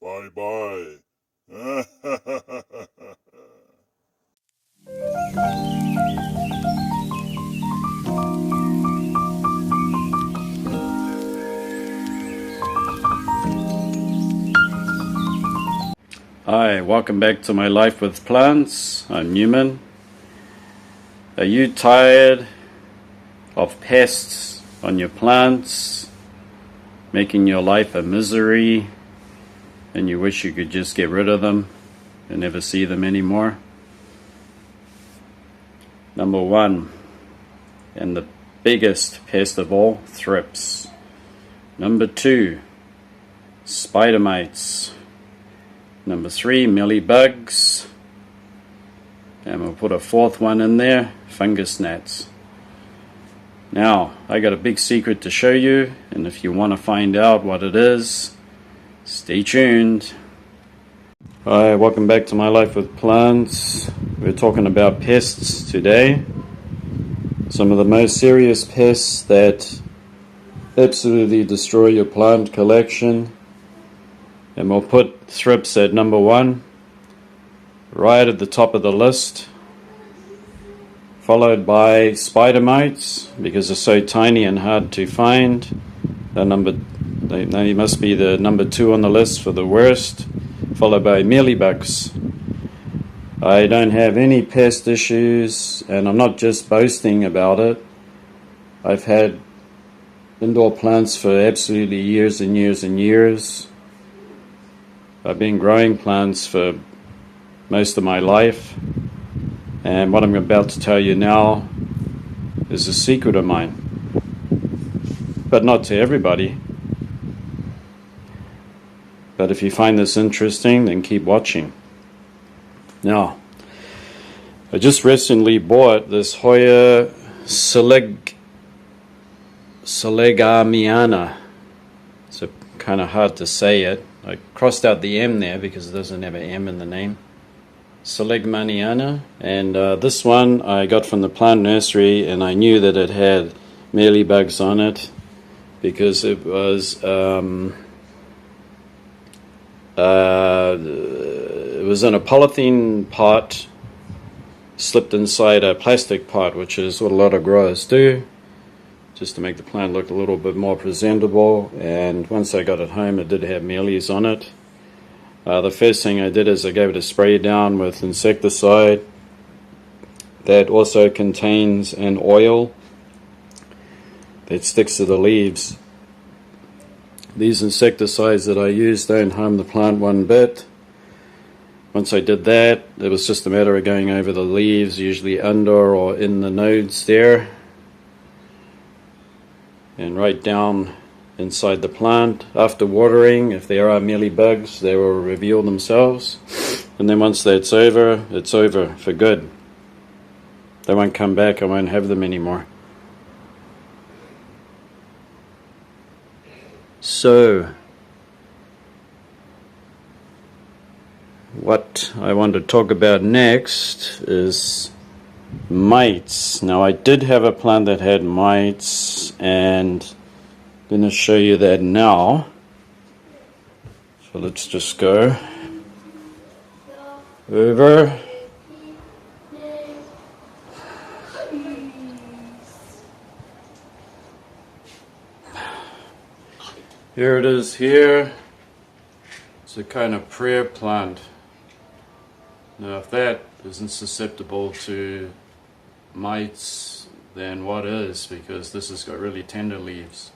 Bye-bye. Hi, welcome back to my life with plants. I'm Newman. Are you tired of pests on your plants, making your life a misery, and you wish you could just get rid of them and never see them anymore? Number one, and the biggest pest of all, thrips. Number two, spider mites. Number three, mealybugs. And we'll put a fourth one in there, fungus gnats. Now, I got a big secret to show you, and if you want to find out what it is, stay tuned. Hi, welcome back to my life with plants. We're talking about pests today. Some of the most serious pests that absolutely destroy your plant collection. And we'll put thrips at number one, right at the top of the list, followed by spider mites, because they're so tiny and hard to find. They must be the number two on the list for the worst, followed by mealybugs. I don't have any pest issues, and I'm not just boasting about it. I've had indoor plants for absolutely years and years and years. I've been growing plants for most of my life, and what I'm about to tell you now is a secret of mine, but not to everybody. But if you find this interesting, then keep watching. Now, I just recently bought this Hoya selegamiana. It's kind of hard to say it. I crossed out the M there because it doesn't have an M in the name. Selegmaniana. And this one I got from the plant nursery, and I knew that it had mealybugs on it because it was in a polythene pot slipped inside a plastic pot, which is what a lot of growers do, just to make the plant look a little bit more presentable. And once I got it home, it did have mealies on it. The first thing I did is I gave it a spray down with insecticide that also contains an oil that sticks to the leaves. These insecticides that I use don't harm the plant one bit. Once I did that, it was just a matter of going over the leaves, usually under or in the nodes there, and right down inside the plant. After watering, if there are mealybugs, they will reveal themselves, and then once that's over, it's over for good. They won't come back. I won't have them anymore. So, what I want to talk about next is mites. Now, I did have a plant that had mites, and I'm going to show you that now. So let's just go over. Here it is here. It's a kind of prayer plant. Now, if that isn't susceptible to mites, then what is? Because this has got really tender leaves.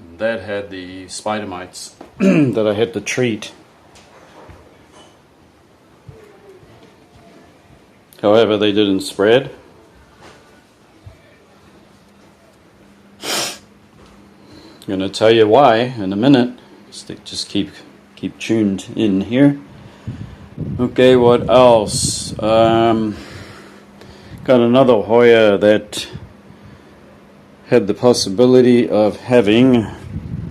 And that had the spider mites that I had to treat. However, they didn't spread. I'm going to tell you why in a minute. Just keep tuned in here. Okay, what else? Got another Hoya that had the possibility of having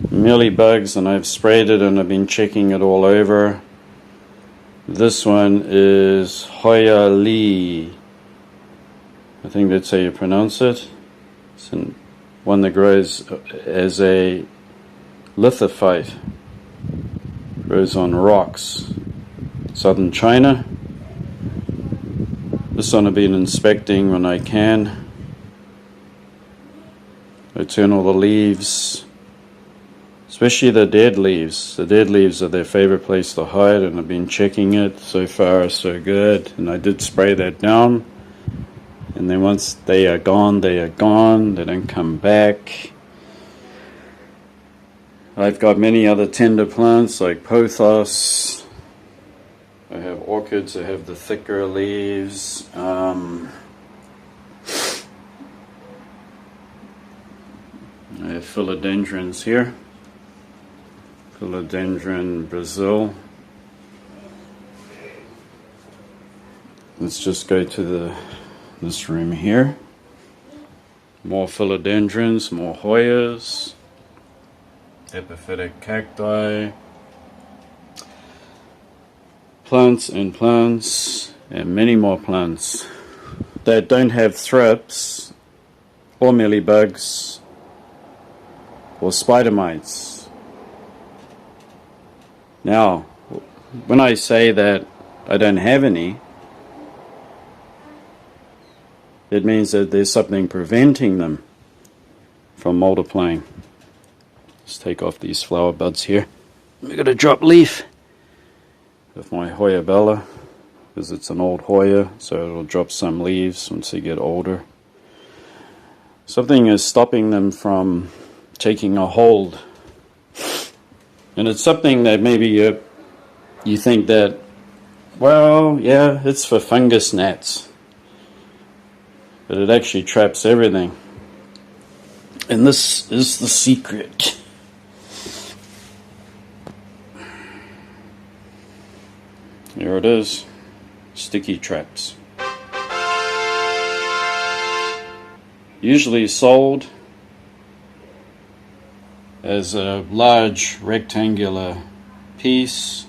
mealybugs, and I've sprayed it and I've been checking it all over. This one is Hoya Lee. I think that's how you pronounce it. It's one that grows as a lithophyte. Grows on rocks. Southern China. This one I've been inspecting when I can. I turn all the leaves, especially the dead leaves. The dead leaves are their favorite place to hide, and I've been checking it. So far so good, and I did spray that down. And then once they are gone, they are gone. They don't come back. I've got many other tender plants like pothos. I have orchids. I have the thicker leaves. I have philodendrons here. Philodendron Brazil. Let's just go to this room here. More philodendrons, more Hoyas, epiphytic cacti, plants, and many more plants that don't have thrips or mealybugs or spider mites. Now, when I say that I don't have any, it means that there's something preventing them from multiplying. Let's take off these flower buds here. We're going to drop leaf of my Hoya Bella, because it's an old Hoya, so it'll drop some leaves once they get older. Something is stopping them from taking a hold. And it's something that maybe you think that, well, yeah, it's for fungus gnats. But it actually traps everything. And this is the secret. Here it is. Sticky traps. Usually sold as a large rectangular piece,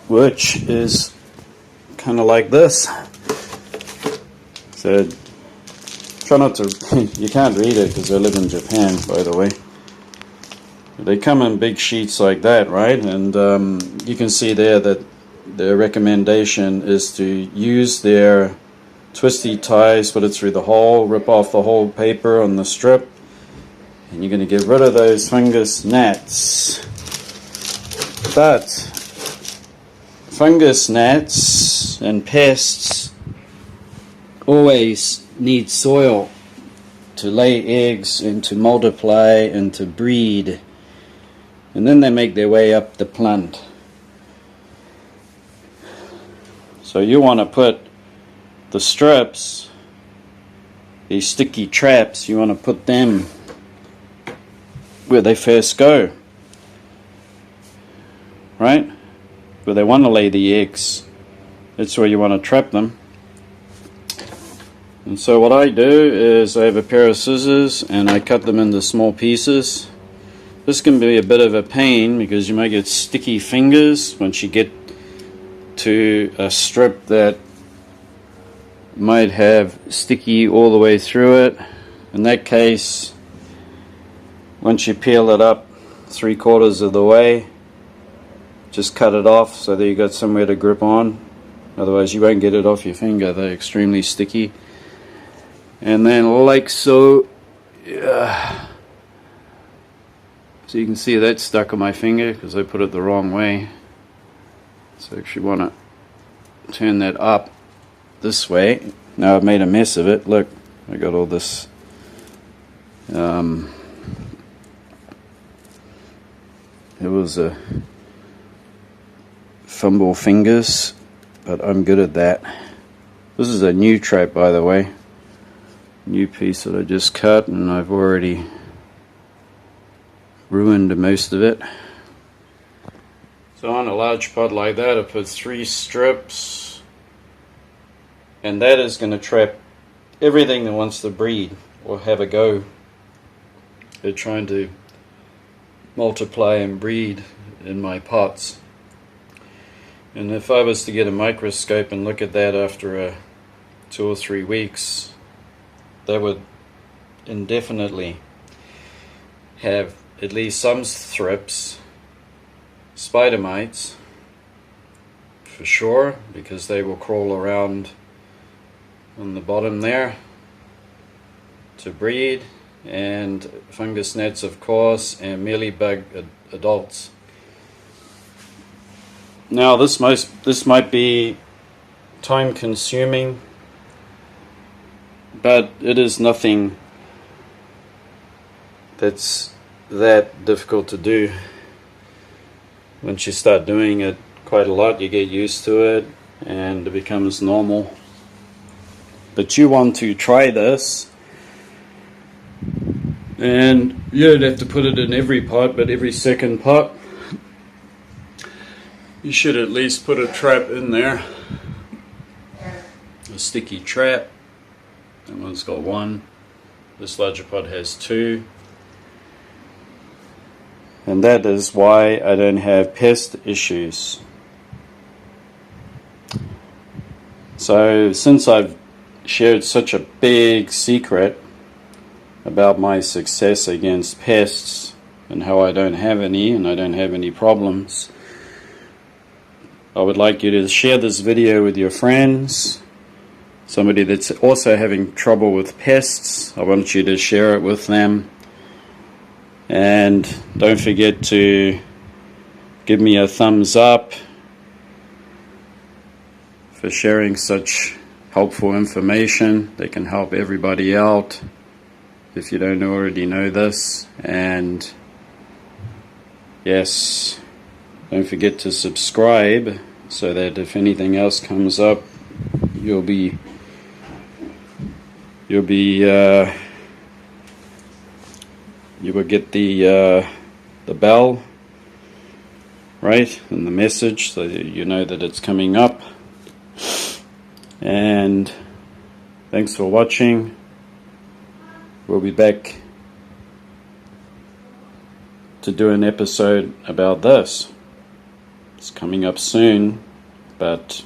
which is kind of like this. So try not to, you can't read it because I live in Japan, by the way. They come in big sheets like that, right? And you can see there that the recommendation is to use their twisty ties, put it through the hole, rip off the whole paper on the strip, and you're going to get rid of those fungus gnats. But fungus gnats and pests always need soil to lay eggs and to multiply and to breed, and then they make their way up the plant. So you want to put the strips, these sticky traps, you want to put them where they first go, right? Where they want to lay the eggs. That's where you want to trap them. And so what I do is I have a pair of scissors and I cut them into small pieces. This can be a bit of a pain because you might get sticky fingers once you get to a strip that might have sticky all the way through it. In that case, once you peel it up 3/4 of the way, just cut it off so that you got somewhere to grip on. Otherwise you won't get it off your finger. They're extremely sticky. And then like so, so you can see that stuck on my finger because I put it the wrong way. So I actually want to turn that up this way. Now I've made a mess of it. Look, I got all this it was a fumble fingers, but I'm good at that. This is a new trap, by the way. New piece that I just cut, and I've already ruined most of it. So on a large pot like that, I put 3 strips, and that is going to trap everything that wants to breed or have a go. They're trying to multiply and breed in my pots. And if I was to get a microscope and look at that after 2 or 3 weeks, they would indefinitely have at least some thrips, spider mites, for sure, because they will crawl around on the bottom there to breed, and fungus gnats, of course, and mealybug adults. Now this might be time consuming, but it is nothing that's that difficult to do. Once you start doing it quite a lot, you get used to it and it becomes normal. But you want to try this, and you don't have to put it in every pot, but every second pot you should at least put a trap in there, a sticky trap. That one's got one. This larger pot has two. And that is why I don't have pest issues. So since I've shared such a big secret about my success against pests and how I don't have any and I don't have any problems, I would like you to share this video with your friends. Somebody that's also having trouble with pests, I want you to share it with them. And don't forget to give me a thumbs up for sharing such helpful information that can help everybody out if you don't already know this. And yes, don't forget to subscribe so that if anything else comes up, you will get the bell, right, and the message, so that you know that it's coming up. And thanks for watching. We'll be back to do an episode about this. It's coming up soon, but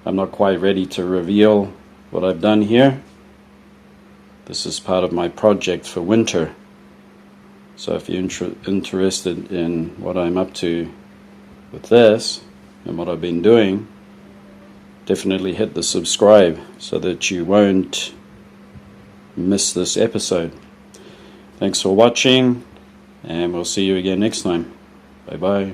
I'm not quite ready to reveal what I've done here. This is part of my project for winter. So if you're interested in what I'm up to with this and what I've been doing, definitely hit the subscribe so that you won't miss this episode. Thanks for watching, and we'll see you again next time. Bye bye.